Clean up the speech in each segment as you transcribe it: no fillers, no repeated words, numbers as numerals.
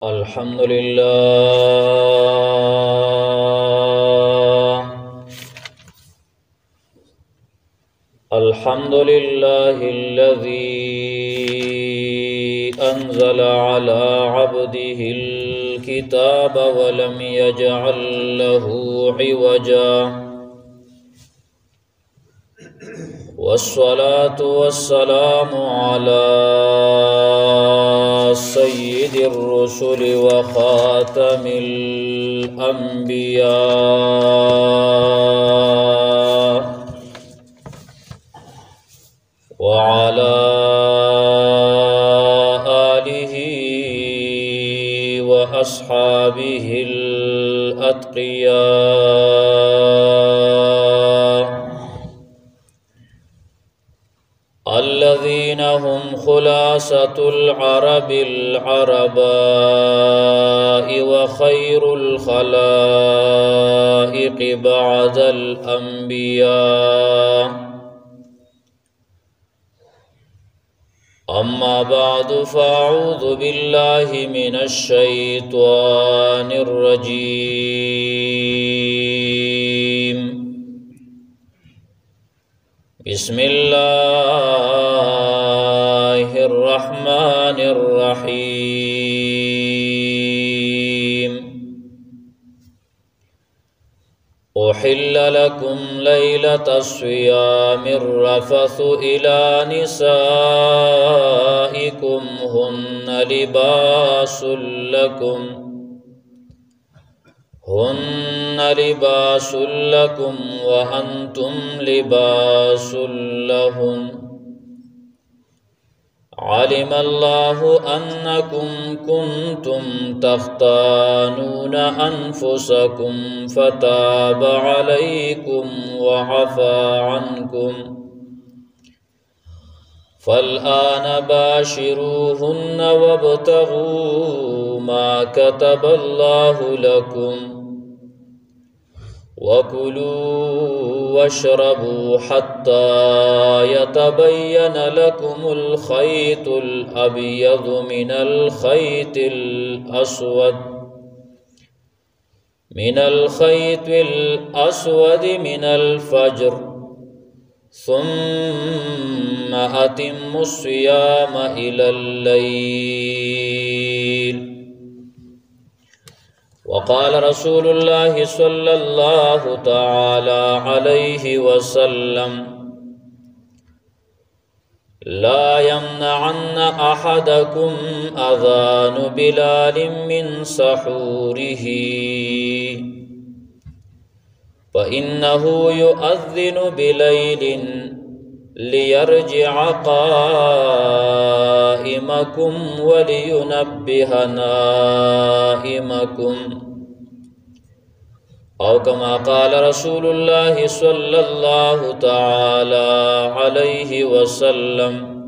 الحمد لله الذي أنزل على عبده الكتاب ولم يجعل له عوجا والصلاة والسلام على سيد الرسل وخاتم الأنبياء وعلى آله وأصحابه الأتقياء الذين هم خلاصة العرب العرباء وخير الخلائق بعد الأنبياء. أما بعد فأعوذ بالله من الشيطان الرجيم. بسم الله الرحمن الرحيم. أحل لكم ليلة الصيام الرفث إلى نسائكم هن لباس لكم وأنتم لباس لهن. علم الله أنكم كنتم تختانون أنفسكم فتاب عليكم وعفى عنكم فالآن باشروهن وابتغوا ما كتب الله لكم وكلوا واشربوا حتى يتبين لكم الخيط الأبيض من الخيط الأسود من الفجر ثم أتموا الصيام إلى الليل. وقال رسول الله صلى الله تعالى عليه وسلم: لا يمنعن أحدكم أذان بلال من سحوره فإنه يؤذن بليل ليرجع قائمكم ولينبه نائمكم، أو كما قال رسول الله صلى الله تعالى عليه وسلم: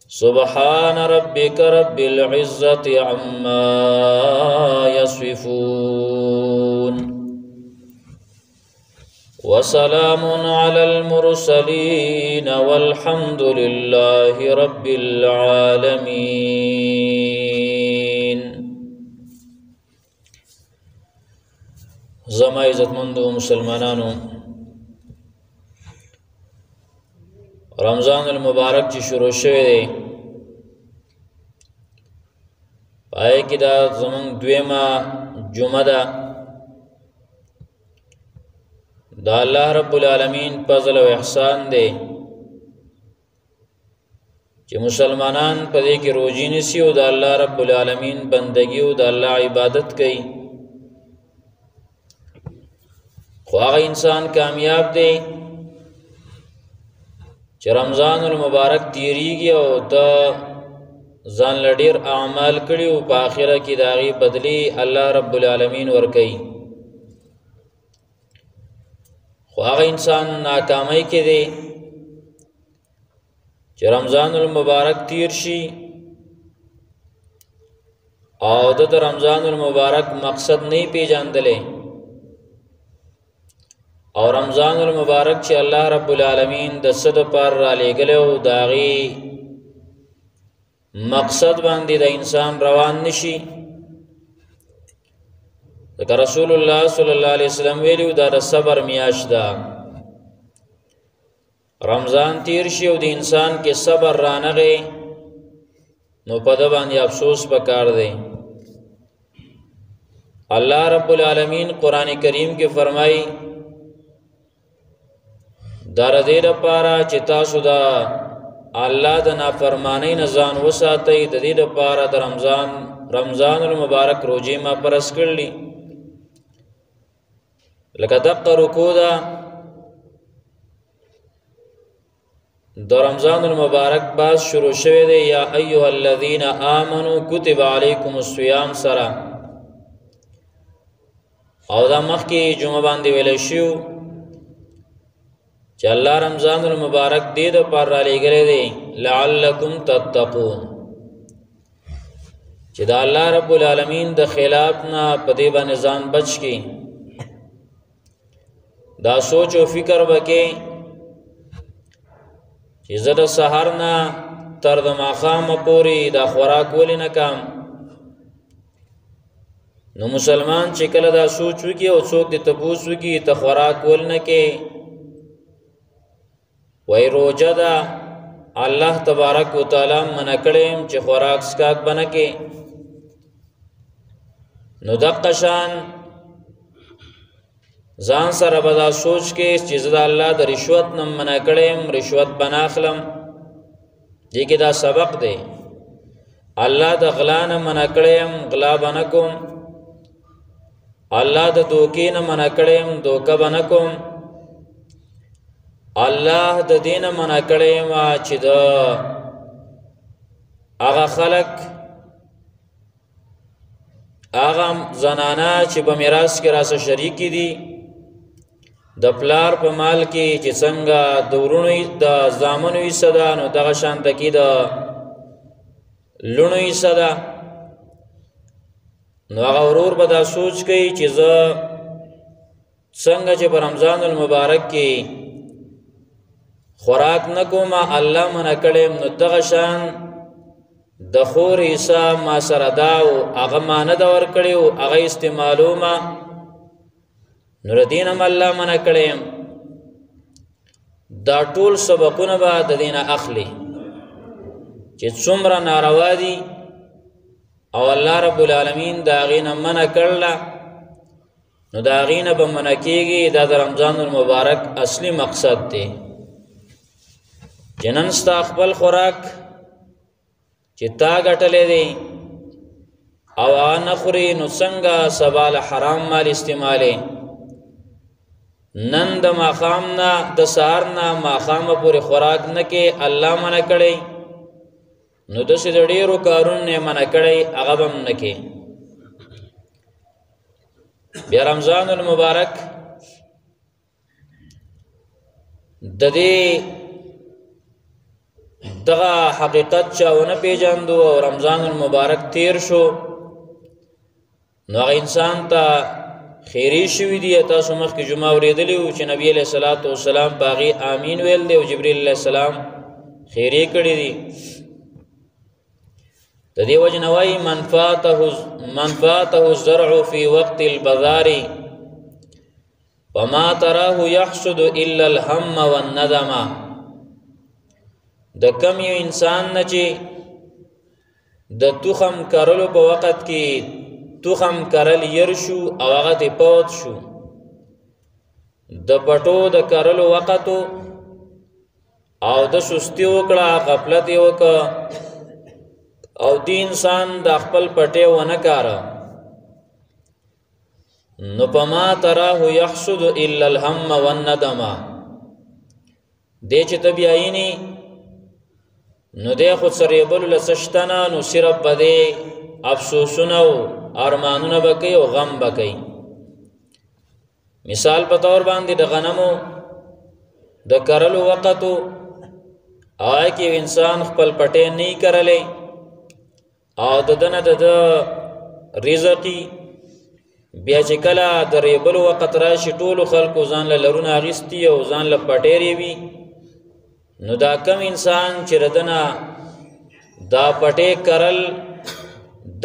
سبحان ربك رب العزة عما يصفون وسلام على المرسلين والحمد لله رب العالمين. زما عزتمندو مسلمانانو، رمضان المبارک چې شروع شوی دی، پای کې دا زمونږ دویمه جمعه ده. دا الله رب العالمین فضل و احسان دی چې مسلمانان په دې کې روزي نیسي او د الله رب العالمین بندگی او د الله عبادت کوي. خو هغه انسان کامیاب دی چې رمضان المبارک تیریږي او ته ځان له ډېر اعمال کړي او په آخره کې د هغې بدلي الله رب العالمین ورکوي. خو هغه انسان ناکامۍ کې دی چې رمضان المبارک تیر شي او د رمضان المبارک مقصد نه پیژندلې، او رمضان المبارک چې الله رب العالمین د صد پر را لګلو داغي مقصد باندې د انسان روان نشي. ځکه رسول الله صلی الله علیه وسلم ویلو دا د صبر میاشت ده. رمضان تیر شي او د انسان کې صبر رانغی نو په د باندې افسوس پکار دی. الله رب العالمین قرآن کریم کې فرمایي دا د دې لپاره چې تاسو دا الله د نافرمانی نه ځان وساتئ. د دې لپاره د رمضان المبارک روزې ما پرس کړلې. لکه دقه رکوع ده د رمضان المبارک باز شروع شوه دی یا ایها الذین آمنوا کتب علیکم الصیام سره، او دا مخکې جمعه باندې ویل شو چې الله رمضان المبارک دې د پر را لګره دی لعلکم تتقون، چې دا الله رب العالمین د خلاف نه په دې باندې ځان بچ کی. دا سوچ او فکر وکې چې زه د سحر نه تر د ماښامه پورې دا خوراک ولې نه کم. نو مسلمان چې کله دا سوچ وکي او څوک دې تپوس وکي ته خوراک ول نه کې وای روزه ده الله تبارک وتعالی منع کړم چې خوراک سکاک بنه کې. نو دقه شان ځان سره به دا سوچ کې چې زه د الله د رشوت نه منع کړم رشوت بنا اخلم. دې کې دا سبق دی. الله د غلا نه منع کړم غلا بنه کوم. الله د دوکې نه منع کړم دوکه بنه کوم. الله د دین منع کړم چې د هغه خلق هغه زنانا چې په میراث کې راسه شریک دي د پلار په مال کې چې څنګه د ورونو د زامنو یې صدا نو دغه شانت کې د لونو یې صدا. نو هغه ورور به دا سوچ کوي چې زه څنګه چې په رمضان المبارک کې خوراک نه کوم الله منع کړم نو دغه شان د خور حساب ما سره دا او هغه مانه دا ور کړی او هغه استعمالو ما نور دینم الله منع کړم. دا ټول سبقونه به د دینه اخلي چې څومره ناروا دي او الله رب العالمین دا غینه منع کړل نو دا غینه به منع کیږي. دا د رمضان المبارک اصلي مقصد دی. جنن ستا خپل خوراک چې تا ګټلې دی او ان خوري نو څنګه سبال حرام مال استعمالې. نن د ماخام نه د سهار نه ماخام پورې خوراک نه کې الله منع کړی نو د څه ډیرو کارونه منع کړی هغه هم نه کې. بیا رمضان المبارک د دې دغه حقیقت چاونه پیژاندو او رمضان المبارک تیر شو نو هغه انسان ته خیری شوی دی. تاسو مخکې جمعه اوریدلی و چې نبی علیہ الصلوۃ والسلام باغی آمین ویل دی او جبرئیل علیہ السلام خیری کړی دی. د دې وجه نوای منفعته الزرع فی وقت البذار وما تراه يحصد الا الهم والندم. د کم یو انسان نه چې د تخم کرلو په وخت کې تخم کرل ير شو او هغه ته پوت شو د پټو د کرلو وخت او د سستی وکړه غفلت وکړه او دی انسان د خپل پټه ونه کارا نو پما تراه يحسد الا الهم والندم. دې چې تبیایني نو دې خود سره بل لسشتنا نو صرف بده افسوسونه او ارمانونه بکې او غم بکې. مثال په تور باندې د غنمو د کرلو وخت آی کې انسان خپل پټه نه کرلې او دنه د رزقي بیا چې کله د ریبل وخت راشي ټول خلکو ځان له لرونه اغستی او ځان له پټېری وي نو دا کم انسان چې ردنه دا پټې کرل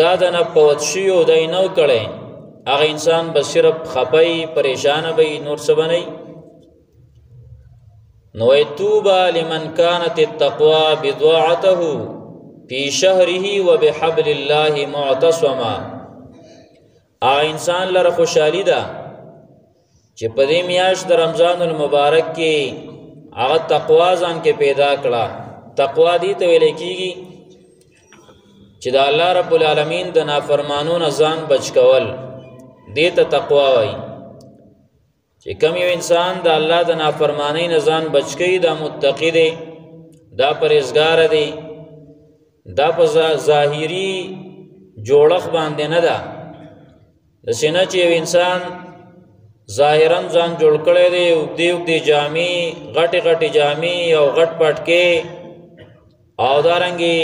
دا د نه پوت شیو دی نو کړی هغه انسان به صرف خپی پریشانه به نور څه به نه نو طوبى لمن كانت التقوى بضاعته في شهره وبحبل الله معتصما انسان لره خوشحالی ده چې په دې میاشت د رمضان المبارک کې هغه تقوا ځان کې پیدا کړه تقوا دې ته ویل کېږي چې د الله رب العالمین د نافرمانونو ځان بچ کول دې ته تقوا وایي چې کوم یو انسان د الله د نافرمانی نه ځان بچ کوي دا متقی دی دا پرهیزګار دی دا په ظاهري جوړښت باندې نه ده داسې نه چې یو انسان ظاهرا ځان جوړ کړی دی اوږدې اوږدې جامې غټې غټې جامې او غټ پټکې او دارنګې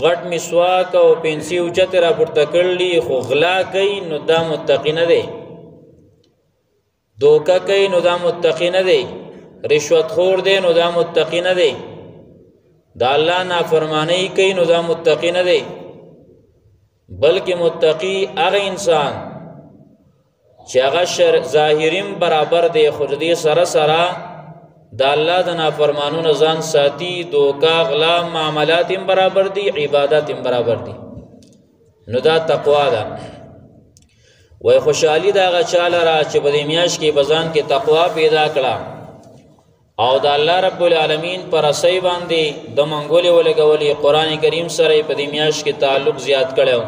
غټ مسواک او پنسي اوچتې راپورته کړلي خو غلا کوي نو دا متقی نه دی دوکه کوي نو دا متقی نه دی رشوت خور دی نو دا متقی نه دی دا الله نافرمانی کوي نو دا متقی نه دی بلکې متقی هغه انسان چې هغه ظاهریم برابر دی خو دې سره سره دا الله د نافرمانونو ځان ساتي دوکه غلا معاملات هم برابر دي عبادت هم برابر دي نو دا تقوا ده وای خوشحالی دا هغه چاله را چې په دې میاشت کې بزان کې تقوا پیدا کړه او د الله رب العالمین پر اسای باندې د منګولې ولګولې قران کریم سره په دې میاشت کې تعلق زیات کړو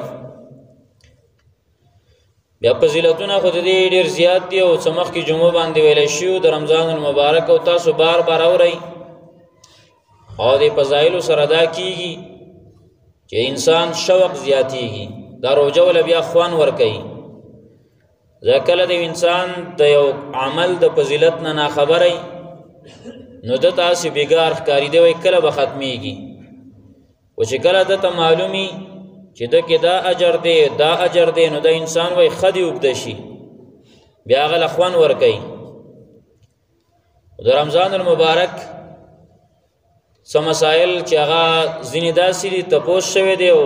بیا فضیلتونه خو دې ډیر زیات دي او سمخ کې جمعه باندې ویل شو د رمضان المبارک او تاسو بار بار اورئ او دې فضایل سره دا کیږي چې انسان شوق زیاتیږي دا روزه ول بیا خوان ور کوي ځکه د انسان د یو عمل د فضیلت نه خبرای نو د تاسو بیګار ښکاری دی وای کله به ختميږي او چې کله د ته معلومي چې د کې دا اجر دی نو د انسان وای خدي وګد شي بیا غل اخوان ور کوي د رمضان المبارک سم مسائل چې هغه ځینې داسې دي تپوس شوی دی او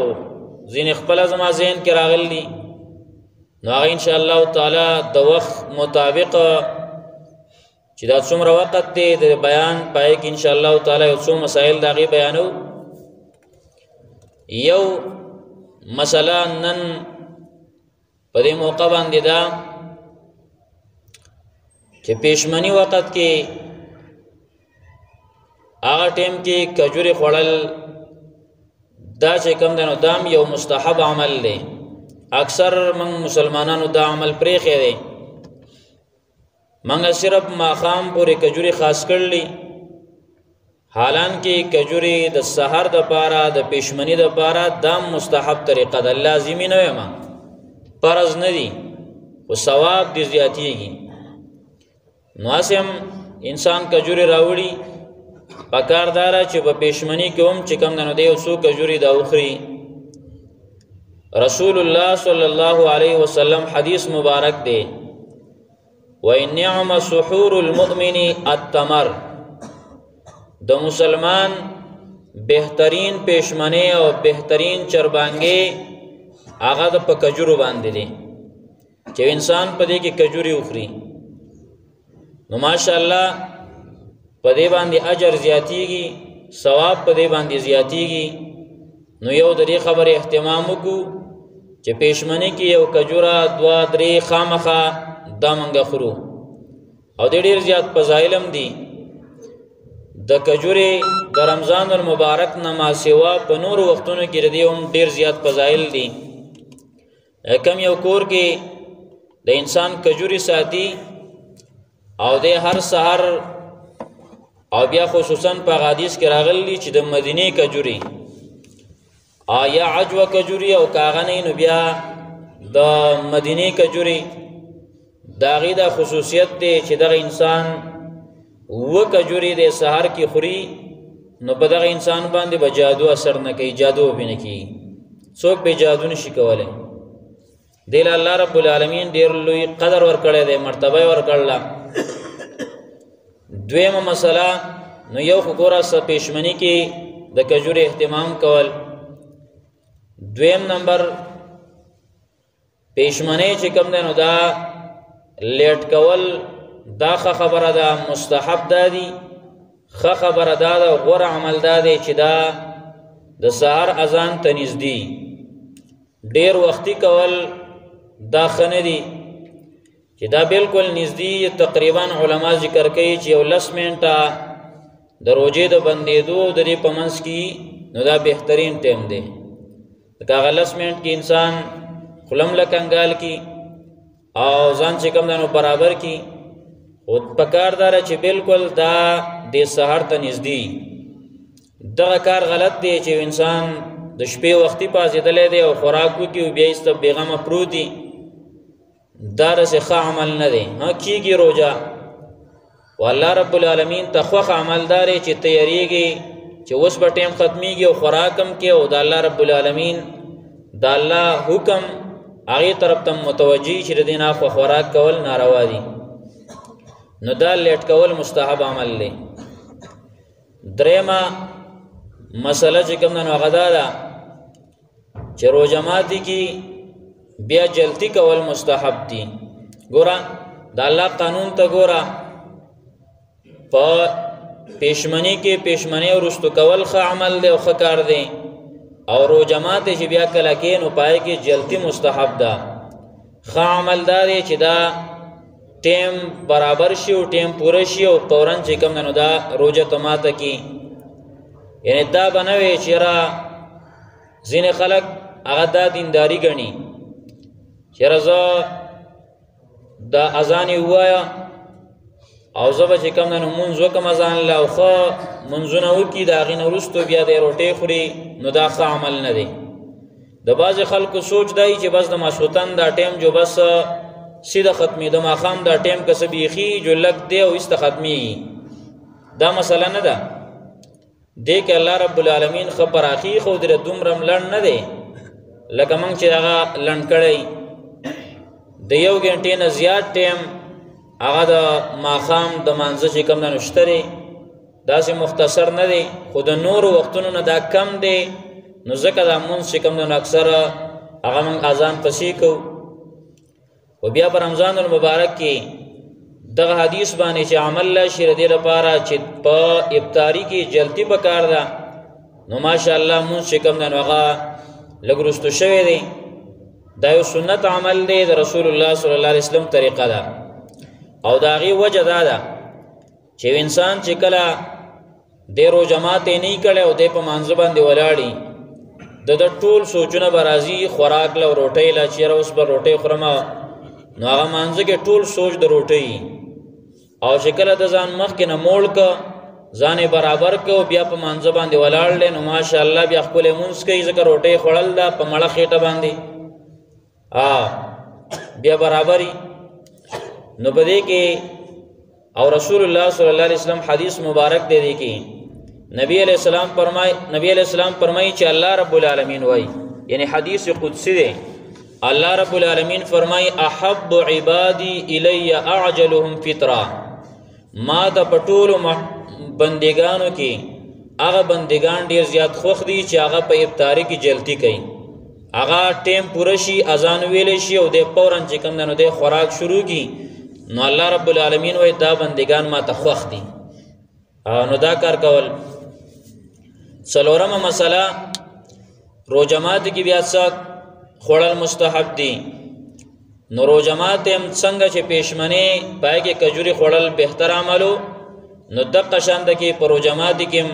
ځینې خپل زما ذهن کې راغلي نو هغه ان شاء الله تعالی د وخت مطابق چې دا څومره وخت دی د بیان پای کې ان شاء الله تعالی یو څو مسائل دغه بیانو یو مثلا نن په دې موقع باندې دا چې پېشمنی وخت کې هغه ټیم کې کجوري خوړل دا چې کوم دنو دام یو مستحب عمل دی اکثر من مسلمانانو دا عمل پرې خېره منګه صرف ماخام پورې کجوري خاص کړلی حالان کې کجوري د سحر د پاره د پېشمنی د پاره دا مستحب طریقه ده لازمي نه ما فرض نه دي او ثواب دي زیاتېږي نو اسیم انسان کجوري راوړي پکاردار چې په پېشمنی کې هم چې کم نه دی او سو کجوري دا اخري رسول الله صلی الله علیه وسلم حدیث مبارک دی وَإِنْ نِعْمَ سُحُورُ الْمُؤْمِنِ التَّمَرُ د مسلمان بهترین پېشمنی او بهترین چربانګي هغه د پکجورو باندې دي چې انسان په دې کې کجوري اخري نو ماشاءالله په دې باندې اجر زیاتیږي ثواب په دې باندې زیاتیږي نو یو د دې خبره اهتمام وکړو چې پېشمنی کې یو کجورا 2-3 خامخه دا منګه خورو او د ډیر زیات فضایلم دي د کجوري د رمضان المبارک نما سیوا په نور وختونو کې ردی هم ډیر زیات فضایل دي کم یو کور کې د انسان کجوري ساتي او د هر سحر او بیا خصوصا په حدیث کې راغلی چې د مدینه کجوري آیا عجوه کجوري او کاغنی نو بیا د مدینه کجوري داغی دا خصوصیت دی چې دغه انسان و کجوري د سحر کې خوري نو په دغه انسان باندې به جادو اثر نه کوي جادو به نه کوي څوک به جادو نشي کولای دل الله رب العالمین ډیر لوی قدر ورکړی دی مرتبه ورکړله دویمه مسله نو یو خو ګوره څه پېشمنی کې د کجورې اهتمام کول. دویم نمبر پېشمنۍ چې کوم دی نو دا لیټ کول دا ښه خبره ده، مستحب دا دي. ښه خبره دا ده، غوره عمل دا دی چې دا د سهار اذان ته نږدې ډېر وختي کول دا ښه نه دي، چې دا بالکل نږدې تقریبا علما ذکر کوي چې یو 10 منټه د روژې د بندېدو د دې په منځ کې نو دا بهترین ټیم دی. لکه هغه 10 منټ کې انسان خلم له کنګال کی او ځان چې کوم دی نو برابر کی. خو پکار دا چې بالکل دا د سهار ته نږدې دغه کار غلط دی چې انسان د شپې وختي پاڅېدلی دی او خوراک وکړي او بیا یې بېغمه پروت دي. دا داسې ښه عمل نه دی. ها کېږي روژه و الله رب العالمین ته خوښ عمل دا دی چې تیاریږي چې اوس به ټیم ختمیږي او خوراک هم کې او د الله رب العالمین د الله حکم هغې طرف ته متوجه چې د دې نه اخوا خوراک کول ناروا دي. نو دا لیټ کول مستحب عمل دی. درېمه مسله چې کوم ده نو هغه دا ده چې روژه ماتي کې بیا جلتی کول مستحب دي. ګوره د الله قانون ته ګوره، په پېشمنۍ کې پېشمنۍ وروستو کول ښه عمل دی او ښه کار دی، او روژه ماتي چې بیا کله کې نو پای کې جلتی مستحب ده. ښه عمل دا دی چې دا ټیم برابر شي او ټیم پوره شي او فوراً چې کوم ده نو دا روژه ته ماته کی. یعنی دا به نه وي چې را ځینې خلک هغه دا دینداري ګڼي چې را زه دا اذان یې ووایه او زه به چې کوم ده نو مونځ وکړم اذان له او ښه مونځونه وکړي، د هغې نه وروستو بیا د روټۍ خوري، نو دا ښه عمل نه دی. د بعضې خلکو سوچ دی چې بس د ماسخوتن دا ټیم جو بس سیده ختمي، د ماښام دا ټیم که څه بیخي جو لږ دی او ایسته ختمیږي. دا مسله نه ده. دې کې الله رب العالمین ښه پراخي ښودلی، دومره لنډ نه دی لکه موږ چې هغه لنډ کړی. د 1 غنټې نه زیات ټیم هغه د ماښام د مانځه چې کوم ده نو شته دی، داسې مختصر نه دی، خو د نورو وختونو نه دا کم دی. نو ځکه دا مونځ چې کوم ده نو اکثره هغه موږ اذان پسې کوو. و بیا په رمضان المبارک کې دغه حدیث باندې چې عمل لا شي د دې لپاره چې په افطاري کې جلتی پکار ده، نو ماشاءالله مونځ چې کوم ده نو هغه لږ وروستو شوی دی. دا یو سنت عمل دی، د رسول الله صلی الله علیه وسلم طریقه ده. او د هغې وجه دا ده چې انسان چې کله د روژه ماتې نه یې کړی او دی په مانځه باندې ولاړي، د ټول سوچونه به راځي خوراک له او روټۍ له، چې یاره اوس به روټۍ خورم، نو هغه مانځه کې ټول سوچ د روټۍ. او چې کله د ځان مخکې نه موړ که ځان یې برابر که او بیا په مانځه باندې ولاړ دی، نو ماشاءالله بیا ښکلی مونځ کوي، ځکه روټۍ خوړل ده په مړه خېټه باندې بیا برابري. نو په دې کې او رسول الله صلی الله علیه وسلم حدیث مبارک دی دی کې نبی علیہ السلام فرمایي چې الله رب العالمین وایي، یعنی حدیث قدسی دی، الله رب العالمین فرمایي احب عبادی الی اعجلهم فطرا، ما د پټولو بندگانو کې هغه بندگان ډیر زیات خوښ دي چې هغه په افطاری کې جلتی کوي، هغه ټیم پوره شي، اذان ویلی شي او د فوراً چې کوم دی نو د خوراک شروع کی، نو الله رب العالمین وایي دا بندگان ما ته خوښ دي. نو دا کار کول. څلورمه مسله روژه ماتي کې بیا څه خوړل مستحب دي. نو روژه ماتي هم څنګه چې پېشمنۍ پای کې کجوري خوړل بهتر عملو، نو دقه شانته کې په روژه ماتي کې هم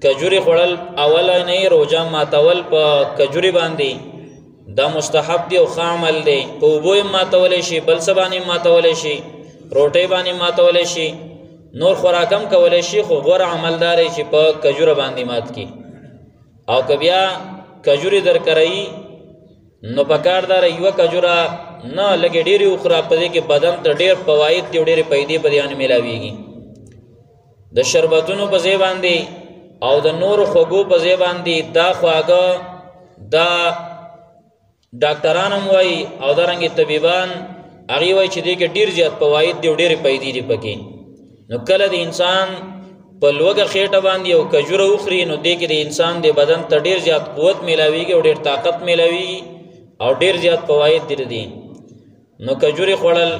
کجوري خوړل اولنۍ روژه ماتول په کجوري باندې دا مستحب دی او ښه عمل دی. په اوبو یې ماتولی شي، بل څه باندې ماتولی شي، روټۍ باندې ماتولی شي، نور خوراکم کولی شي، خو غوره عمل دا دی چې په کجوره باندې مات کی. او که بیا کجوري درکرایي نو پکار دا یوه کجوره نه لږې ډېرې وخوره، په دې کې بدن ته ډېر فواید دي او ډېرې پیدې په دې باندې میلاویږي. د شربتونو په ځای باندې او د نورو خوږو په ځای باندې دا خواږه دا ډاکټران هم وایي او دارنګې طبیبان هغې وایي چې دې کې ډېر زیات فواید دي او ډېرې پیدې دي پکې. نو کله د انسان په لوږه خېټه باندې یو کجوره وخوري نو دې کې د انسان د بدن ته ډېر زیات قوت میلاویږي او ډېر طاقت میلاویږي او ډېر زیات فواید دي نو کجورې خوړل.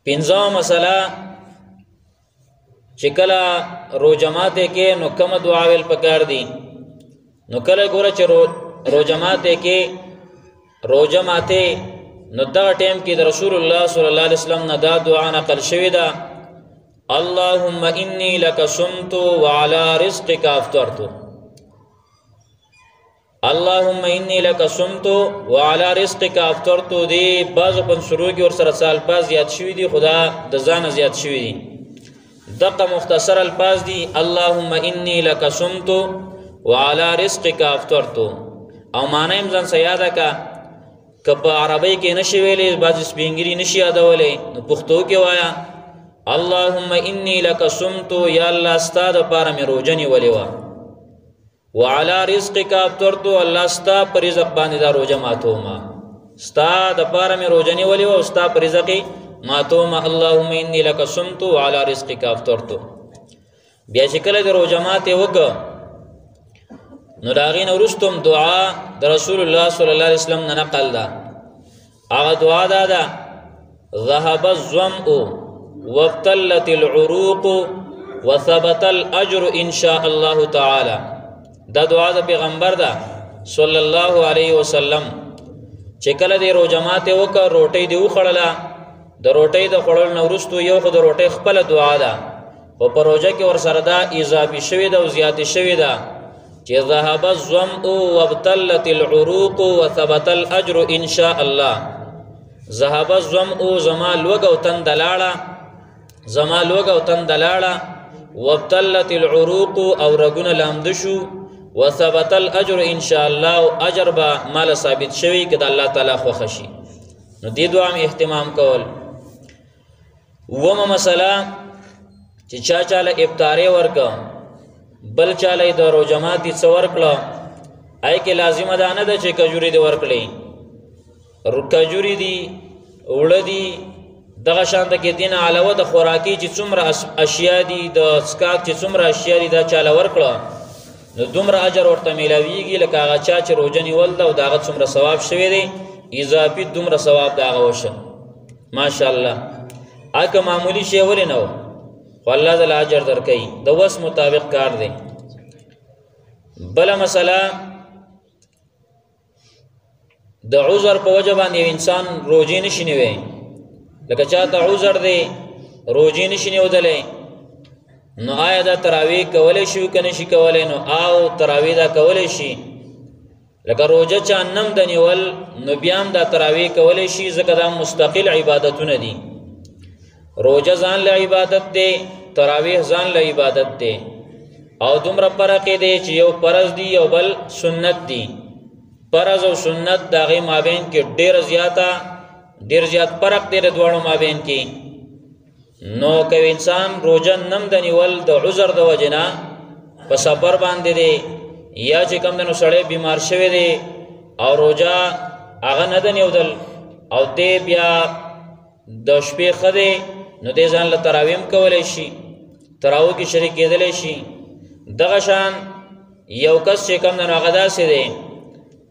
پنځمه مسله چې کله روژه ماته کې نو کومه دعا ویل پکار دي. نو کله ګوره چې روژه ماته کې روژه ماته نو دغه ټیم کې د رسول الله صلی الله علیه وسلم نه دا دعا نقل شوې ده: اللهم انی لک صمت وعلى رزقک افطرت. اللهم انی لک صمت وعلى رزقک افطرت دی بعض په شروع کې ور سره سال پاس زیات شوی دی، خدا د ځان زیات شوی دی. دغه مختصر الفاظ دي: اللهم انی لک صمت وعلى رزقک افطرت. او معنی هم ځان سیاده کا په عربی کې نشي ویلې، بعض سپینګری نشي یادولې، نو پښتو کې وایا: اللهم انی لک صمت، یا الله ستا د پاره مې روژه نیولې وه، وعلى رزقک افطرت، الله ستا په رزق باندې دا روژه ماتومه، ستا د پاره مې روژه نیولې وه او ستا په رزق ماتومه. اللهم انی لک صمت وعلى رزقک افطرت. بیا چې کله د روژه ماتې وکړه نو د هغې نه وروسته دعا د رسول الله صلی الله علیه وسلم نه نقل ده. هغه دعا دا ده: ذهب الظمأ وابتلت العروق وثبت الاجر ان شاء الله تعالی. دا دعا د پیغمبر ده صلی الله علیه وسلم. چې کله د روژه ماتې وکړه روټۍ دې وخوړله، د روټۍ د خوړلو نه وروسته یو خو د روټۍ خپله دعا ده، خو په روژه کې ورسره دا اضافي شوې ده او زیاتې شوې ده چې ذهب الظمأ وابتلت العروق وثبت الاجر ان شاء الله. ذهب الظمأ زما لوږه او تنده لاړه، زما لوږه او تنده لاړه، وابتلت العروق او رګونه لامده شو، وثبت الاجر ان شاء الله، او اجر به مال ثابت شوی که د الله تعالی خوښه شي. نو دې دعا مې اهتمام کول. اومه مسله چې چا چاله افطارې ورکړه بل چاله د روژه ماتې څه ورکړه، ای کې لازمه ده نه ده چې کجورې دې ورکړې، کجورې دي، اوړه دي، دغه شان د کې دین علاوه د خوراکي چې څومره اشیاء دي، د څښاک چې څومره اشیاء دي، دا چاله ورکړه نو دومره اجر ورته میلاویږي لکه هغه چا چې روژه نیول ده او د هغه څومره ثواب شوی دی، اضافي دومره ثواب د هغه وشه. ماشاءالله. که معمولی شی ولې نه و، خو الله تعالی اجر درکوي، د وس مطابق کار دی. بله مسله د عذر په وجه باندې انسان روژې نشي نیوی. لکه چاته عذر دی روژې نشي نیودلی، نو آیا دا تراویح کولی شي که نشي کولی؟ نو او تراویح دا کولی شي. لکه روژه چا نم د نیول نو بیا هم دا تراویح کولی شي، ځکه دا مستقل عبادتونه دي. روژه ځان له عبادت دی، تراویح ځان له عبادت دی، او دومره فرق دی چې یو فرض دی او بل سنت دی. فرض او سنت د هغې مابین کې ډېر زیات فرق دی د دواړو مابین کې. نو که انسان روژه نم د نیول د عذر د وجې نه په سفر باندې دی، یا چې کوم دی نو سړی بیمار شوی دی او روژه هغه نه د نیودل او دی بیا د شپې ښه دی، نو دی ځان له تراویح هم کولی شي، تراویح کې شریک کېدلی شي. دغه شان یو کس چې کوم دی نو هغه داسې دی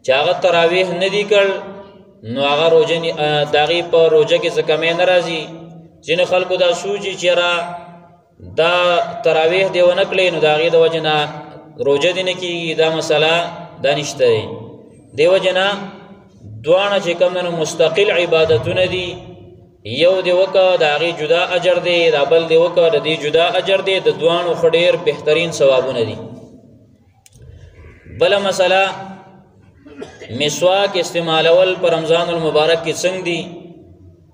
چې هغه تراویح نه دی کړ، نو هغه روژه د هغې په روژه کې څه کمی نه راځي. ځینې خلکو دا سوچي چې یاره دا تراویح دی ونه کړې نو د هغې د وجې نه روژه دې نه کېږي. دا مسله دا نشته دی. دې وجې نه دواړه چې کوم دی نو مستقل عبادتونه دي، یو دی وکړه د هغې جدا اجر دی، دا بل دی وکړه د دې جدا اجر دی، د دواړو ښه ډېر بهترین ثوابونه دي. بله مسله مسواک استعمالول په رمضان المبارک کې څنګه دي؟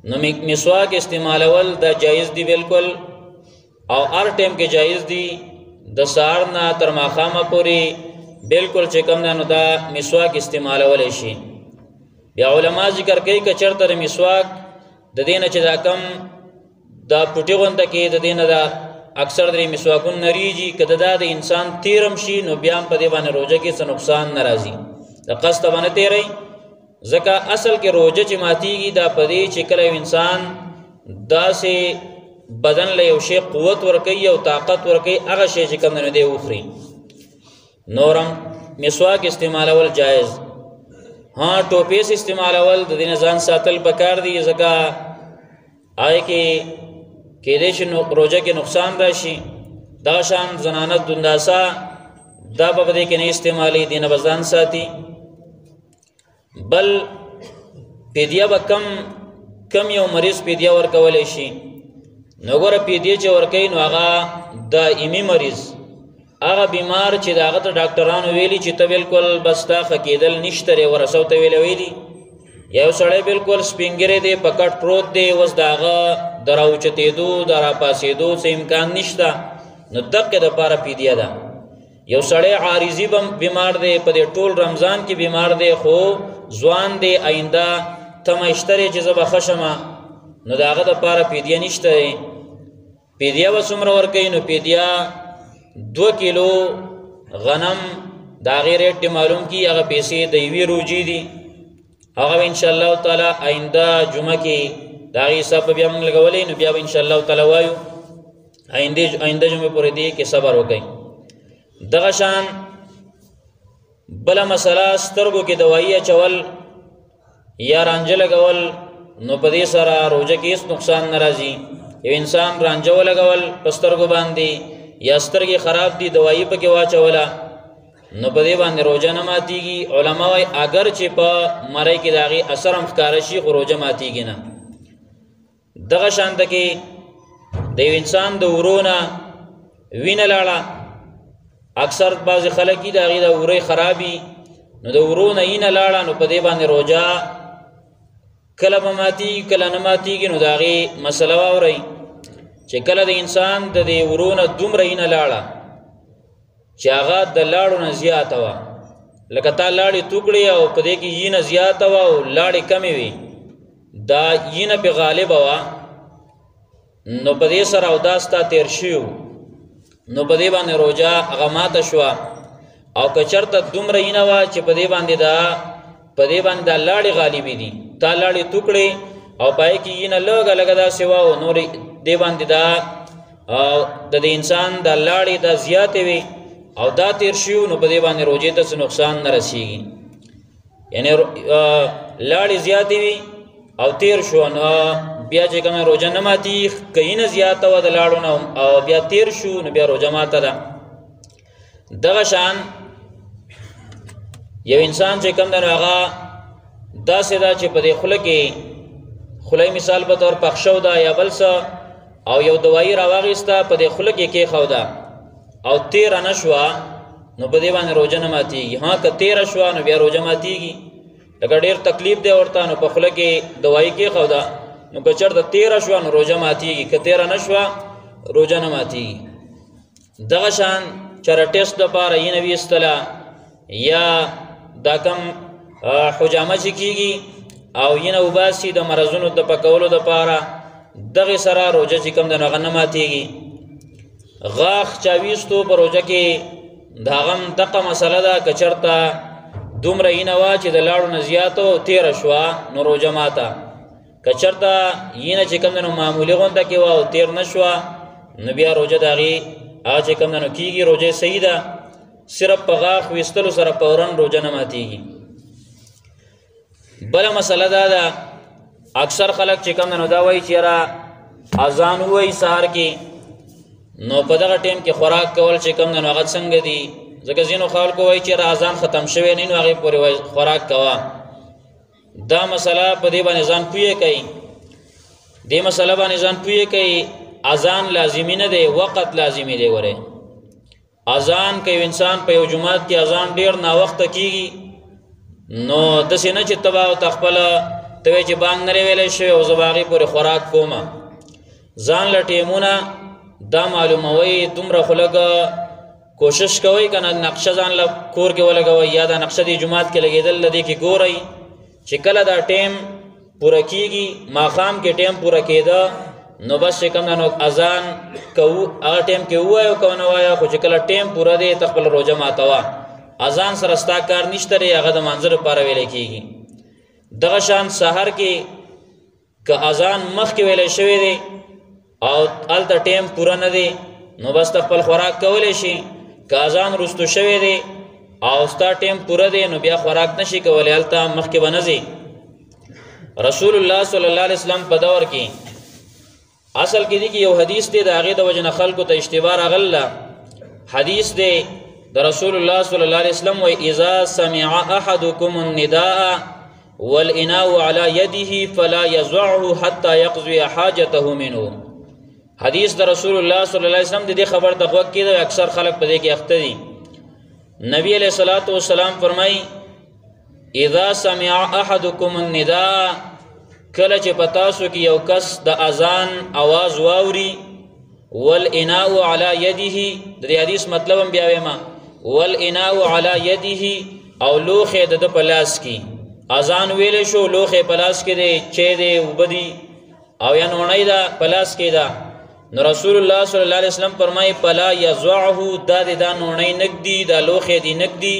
نو مسواک استعمالول دا جایز دی بالکل، او هر ټیم کې جایز دی، د سهار نه تر ماښامه پورې بالکل چې کوم دی نو دا مسواک استعمالولی شي. بیا علما ذکر کوي که چېرته د مسواک د دې نه چې دا کم دا پوټې غونده کې د دې نه دا اکثر د مسواکونه نریږي، که دا د انسان تیرم شي نو بیا هم په دې باندې روژه کې څه نقصان نه راځي، د قصده به نه تیری. ځکه اصل کې روژه چې ماتیږي دا په دې چې کله انسان داسې بدن له یو شی قوت ورکوي او طاقت ورکوي هغه شی چې کوم نه دی وخوري. نورم مسواک استعمالول جایز. ها ټوپیس استعمالول د دې نه ځان ساتل پکار دي ځکه آی کې کېدې شي روزه کې نقصان راشي. دا شان زنانه دنداسا دا به دې کې نه استعمالي دي نه ځان ساتي. بل پیډیا به کم یو مریض پیډیا ورکولای شي. نو ګوره پیډیا چې ورکوي نو هغه دائمي مریض هغه بیمار چې د هغه ته ډاکټرانو ویلي چې ته بالکل بس تا ښه کېدل نشته دی ورسو ته ویلي یو سړی بالکل سپینګری دی په کټ پروت دی اوس د هغه د راوچتېدو د راپاسېدو څه امکان نشته نو دقې دپاره پیډیا ده. یو سړی عارضي بیمار دی په دې ټول رمضان کې بیمار دی خو ځوان دی آینده تمه شته دی چې زه به ښه شمه نو د هغه دپاره پیډیا نشته دی. پیډیا به څومره ورکوي نو پیډیا 2 کیلو غنم د هغې ریټ دې معلوم کي هغه پیسې د یوې روجې دي هغه به انشاءالله تعالی آینده جمعه کې د هغې حساب به بیا موږ لګولی نو بیا به انشاءالله تعالی وایو آینده جمعې پورې دې کې صبر وکړئ. دغه شان بله مسله سترګو کې دوایي اچول یا رانجه لګول نو په دې سره روژه کې هېڅ نقصان نه راځي. یو انسان رانجه ولګول په سترګو باندې یا سترګې خراب دي دوایي پکې واچوله نو په دې باندې روژه نه ماتیږي. علما وایي اگر چې په مرۍ کې د هغې اثر هم ښکاره شي خو روژه ماتیږي نه. دغه شانته کې د یو انسان د ورو نه وینه لاړه اکثر بعضې خلک دي د هغې د ورۍ خرابي نو د ورو نه وینه لاړه نو په دې باندې روژه کله به ماتیږي کله نه ماتیږي نو د هغې مسله واورئ چې کله د انسان د دې ورونه دومره وینه لاړه چې هغه د لاړو نه زیاته وه لکه تا لاړې توکړې او په دې کې وینه زیاته وه او لاړې کمې وي دا وینه پې غالبه وه نو په دې سره او دا ستا تېر شوي نو په دې باندې روژه هغه ماته شوه. او که چېرته دومره وینه وه چې په دې باندې دا لاړې غالبې دي تا لاړې توکړې او په هغې کې وینه لږه لږه داسې وه او نورې دې باندې دا د انسان د لاړې دا زیاتې وي او دا تیر شو نو په دې باندې روژې ته څه نقصان نه رسیږي. یعنې لاړې زیاتې وي او تیر شو نو بیا چې کومه روژه نه ماتي که وینه زیاته وه د لاړو نه او بیا تیر شو نو بیا روژه ماته ده. دغه شان یو انسان چې کوم دی نو هغه داسې ده چې په دې خوله کې خولۍ مثال په طور پخشو ده یا بل څه او یو دوایي راواغېسته په دې خوله کې کېښوده او تیره نه شوه نو په دې باندې روژه نه ماتیږي. ها که تیره شوه نو بیا روژه ماتیږي لکه ډېر تکلیف دی ورته نو په خوله کې دوایي کېښوده نو که چېرته تیره شوه نو روژه ماتیږي که تیره نه شوه روژه نه ماتیږي. دغه شان چېرې ټیسټ دپاره وینه ویستله یا دا کم حجامه چې کېږي او وینه وباسي د مرضونو د پکولو دپاره دغې سره روژه چې کوم دی نو هغه نه ماتیږي. غاښ چا ویستو په روژه کې د هغه هم دقه مسله ده که چېرته دومره وینه وه چې د لاړو نه زیاته او تېره شوه نو روژه ماته. که چېرته وینه چې کوم دی نو معمولي غونده کې وه او تېر نه شوه نو بیا روژه د هغې هغه چې کوم دی نو کېږي روژه صحیح ده. صرف په غاښ ویستلو سره فوراً روژه نه ماتیږي. بله مسله دا ده اکثر خلک چې کوم دی نو دا وایي چې یاره اذان ووایي سهار کې نو په دغه ټیم کې خوراک کول چې کوم دی نو هغه څنګه دي ځکه ځینو خلکو وایي چې یاره اذان ختم شوی نه نو هغې پورې خوراک کوه. دا مسله په دې باندې ځان پوهې کوي دې مسله باندې ځان پوهې کوي. اذان لازمي نه دی وقت لازمي دی. ورې اذان که یو انسان په یو جماعت کې اذان ډېر ناوخته کېږي نو داسې نه چې ته به ورته خپله ته وایې چې بانګ نه دی ویلی شوی او زه به هغې پورې خوراک کومه. ځان له ټیمونه دا معلوموئ دومره خو لږه کوشش کوئ که نه نقشه ځان له کور کې ولګوئ یا دا نقشه دې جومات کې لګېدل له دې کې ګورئ چې کله دا ټیم پوره کېږي ماښام کې ټیم پوره کېده نو بس چې کوم نو اذان کوو هغه ټیم کې ووایو که ونه وایه خو چې کله ټیم پوره دی ته خپله روژه ماتوه. اذان سره ستا کار نشته دی هغه د مانځه لپاره ویلی کېږي. دغه شان سحر کې که اذان مخکې ویلی شوی دی او الته ټیم پوره نه دی نو بس خپل خوراک کولی شي. که اذان رستو شوی دی او ستا ټیم پوره دی نو بیا خوراک نشي کولی، هلته مخکې به نه ځي. رسول الله صلی الله علیه وسلم په دور کې اصل کې دی کې یو حدیث دی، د هغې د وجې نه خلکو ته اشتباه راغله. حدیث دی د رسول الله صلی الله علیه وسلم وایي اذا سمع احدکم النداء والاناء على يده فلا يزعه حتى يقضي حاجته منه. حدیث د رسول الله صلی الله علیه وسلم د دې خبر ته غوږ کېده، اکثر خلک په دې کې اخته دي. نبی علیہ الصلوۃ والسلام فرمایي اذا سمع احدکم النداء، کله چې په تاسو کې یو کس د اذان आवाज واوري، والاناء على يده، د دې حدیث مطلب هم بیا وایم، والاناء على يده، او لوښی د په لاس کې، اذان ویل شو لوښی په لاس کې دی، چای دی، اوبه دي، او یا نوڼۍ ده په لاس کې ده، نو رسول الله صلی الله علیه وسلم فرمایي فلا یزعه، دا نوڼۍ نږدي، دا لوښی دی نږدي،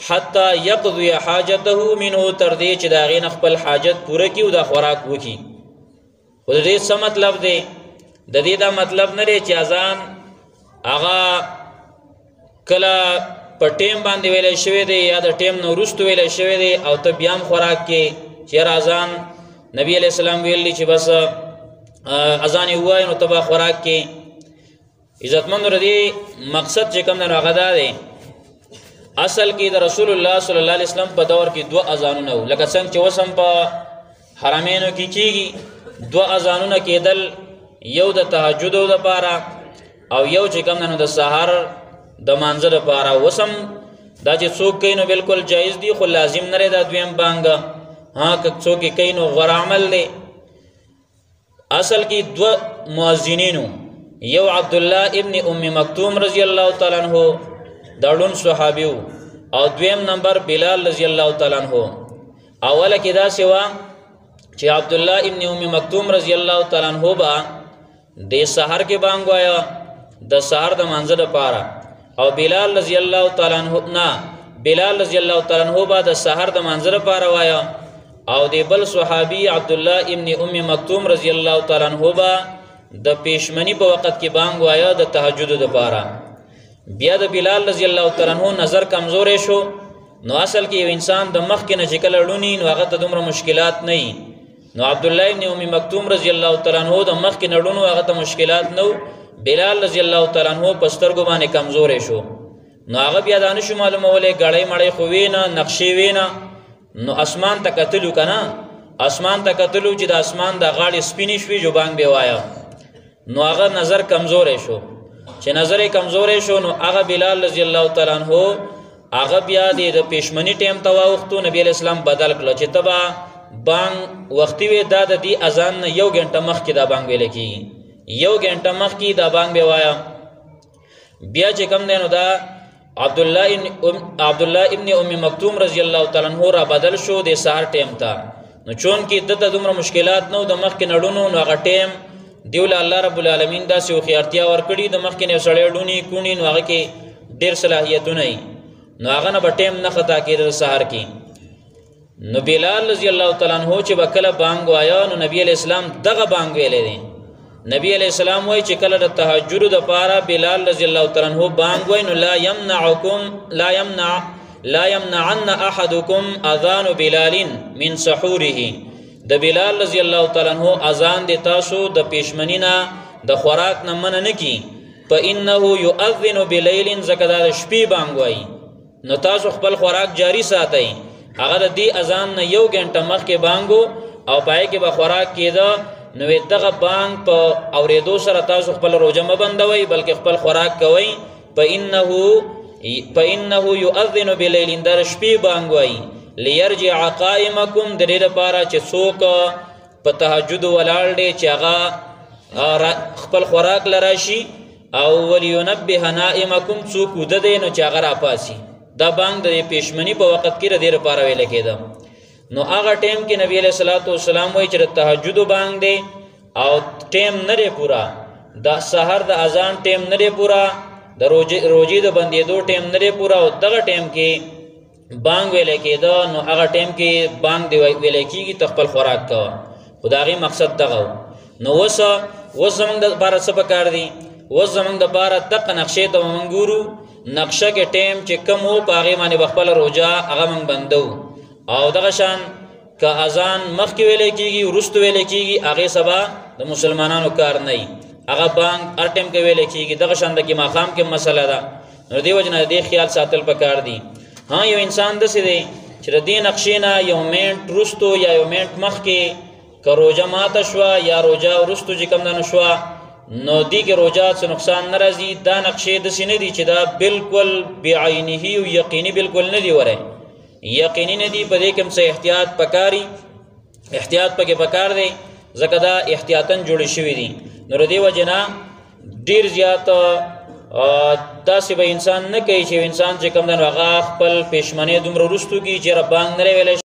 حتی یقضي حاجته منه، تر دې چې د هغې نه خپل حاجت پوره کړي او دا خوراک وکړي. خو د دې څه مطلب دی؟ د دې دا مطلب نه دی چې اذان هغه کله په ټیم باندې ویلی شوی دی یا د ټیم نه وروسته ویلی شوی دی او ته بیا هم خوراک کې چېرې اذان نبی علیہ السلام ویلی چې بس اذان یې ووایي نو ته به خوراک کې. عزتمندو د دې مقصد چې کوم دی نو هغه دا دی، اصل کې د رسول الله صلی الله علیه وسلم په دور کې دوه اذانونه وو، لکه څنګه چې اوس هم په حرمینو کې کېږي. دوه اذانونه کېدل، یو د تهجدو دپاره او یو چې کوم دی نو د سهار د مانځه دپاره. اوس هم دا چې څوک کوي نو بالکل جایز دی، خو لازم نه دی دا دویم بانګ. ها که څوک یې کوي نو غوره عمل دی. اصل کې دوه مؤذنینو، یو عبدالله ابن ام مکتوم رضی الله تعالی عنہ دا ړوند صحابي و، او دویم نمبر بلال رضی الله تعالی عنہ. اوله کې داسې وه چې عبدالله ابن ام مکتوم رضی الله تعالی عنہ به د سحر کې بانګ وایه د سحر د مانځه دپاره، او بلال رضی الله تعالی عنہ بلال رضی الله تعالی عنہ به د سحر د مانځه دپاره وایه، او د بل صحابي عبدالله ابن ام مکتوم رضی الله تعالی عنہ به د پیشمنی په وخت کې بانګ وایه د تهجد دپاره. بیا د بلال رضی الله تعالی عنہ نظر کمزوری شو، نو اصل کې یو انسان د مخکې نه چې کله ړونی نو هغه ته دومره مشکلات نه وي. نو عبدالله ابن ام مکتوم رضی الله تعالی عنہ د مخکې نه ړونو هغه ته مشکلات نه و. بلال رضی الله تعالی عنہ په سترګو باندې کمزوری شو، نو هغه بیا دا نشو معلومولی، ګړۍ مړۍ خو وې نه، نقشې وې نه. نو اسمان ته کتلو که نه، اسمان ته کتلو چې د اسمان د غاړې سپینې شوې جو بانګ به وایه، نو هغه نظر کمزوری شو. چې نظر یې کمزوری شو نو هغه بلال رضی الله تعالی عنہ هغه بیا د پیشمنی ټیم ته واوښتو. نبی علیہ السلام بدل کړه چې ته به بانګ وختي وې، دا د دې اذان نه 1 غنټه مخکې دا بانګ ویلی کېږي، 1 غنټه مخکې دا بانګ به وایه. بیا چې کوم دی نو دا عبدالله ابن ام مکتوم رضی الله تعالی عنہ را بدل شو د سهار ټیم ته. نو چون کې دته دومره مشکلات نه و د مخکې نه ړونو، نو هغه ټیم دیوله الله رب العالمین داسې هوښیارتیا ورکړي، د مخکې نه یو سړی ړوني کوني نو هغه کې ډېر صلاحیتونه وي، نو هغه نه به ټیم نه خطا کېده سهار کې. نو بلال رضی الله تعالی عنہ چې به کله بانګ وایه نو نبی علیہ السلام دغه بانګ ویلی دی. نبی علیہ السلام وایي چې کله د تهجد دپاره بلال رضی الله تعالی عنہ بانګ وایي نو لا یمنعن احدکم اذان بلال من سحوره، د بلال رضی الله تعالی عنہ اذان د تاسو د پیشمنی نه د خوراک نه منع نه کي، فانه یؤذن بلیل، ځکه دا د شپې بانګ وایي، نو تاسو خپل خوراک جاری ساتئ. هغه د دې اذان نه 1 غنټه مخکې بانګو او پای کې به خوراک کېده، نو دغه بانګ په اورېدو سره تاسو خپل روژه مه بندوئ بلکې خپل خوراک کوئ. فانه یؤذن بلیل، دا د شپې بانګ وایي. لیرجع قائمکم، د دې لپاره چې څوک په تهجد ولاړ دی چې هغه خپل خوراک لراشي، او ولینبه نائمکم، څوک وده دی نو چې هغه راپاسي. دا بانګ د پیشمنی په وخت کې د دې لپاره ویل کېده. نو هغه ټیم کې نبی علیہ الصلوۃ والسلام وایي چې د تهجد بانګ دی او ټیم نه دی پورا، د سحر د اذان ټیم نه دی پورا، د روزې د بندېدو ټیم نه دی پورا، او دغه ټیم کې بانګ ویل کېده، نو هغه ټیم کې بانګ دی ویل کېږي ته خپل خوراک کوه. خو د هغې مقصد دغه و. نو اوس اوس زمونږ دپاره څه پکار دي اوس زمونږ دپاره دقه نقشې ته به مونږ ګورو نقشه کې ټیم چې کم و په هغې باندې به خپله روژه هغه مونږ بندو او دغه شان که اذان مخکې ویلی کېږي وروستو ویلی کېږي هغې سبا د مسلمانانو کار نه وي هغه بانک هر ټیم کې ویلی کېږي دغه شان د کې ماښام کې مسله ده نو دې وجې نه د دې خیال ساتل پکار دي ها یو انسان داسې دی چې د دې نقشې نه یو منټ وروستو یا یو منټ مخکې که روژه ماته شوه یا روژه وروستو چې کوم دنه شوه نو دې کې روژه څه نقصان نه راځي دا نقشې داسې نه دي چې دا بالکل بعینه او یقیني بالکل نه دي وری یقیني نه دي په دې کې هم څه احتیاط پکاري احتیاط پکې پکار دی ځکه دا احتیاطاً جوړې شوي دي نو د دې وجې نه ډېر زیات داسې به انسان نه کوي چې انسان چې کوم دی نو هغه خپل پېشمنۍ دومره وروستو کړي چې ربانګ نه ویلی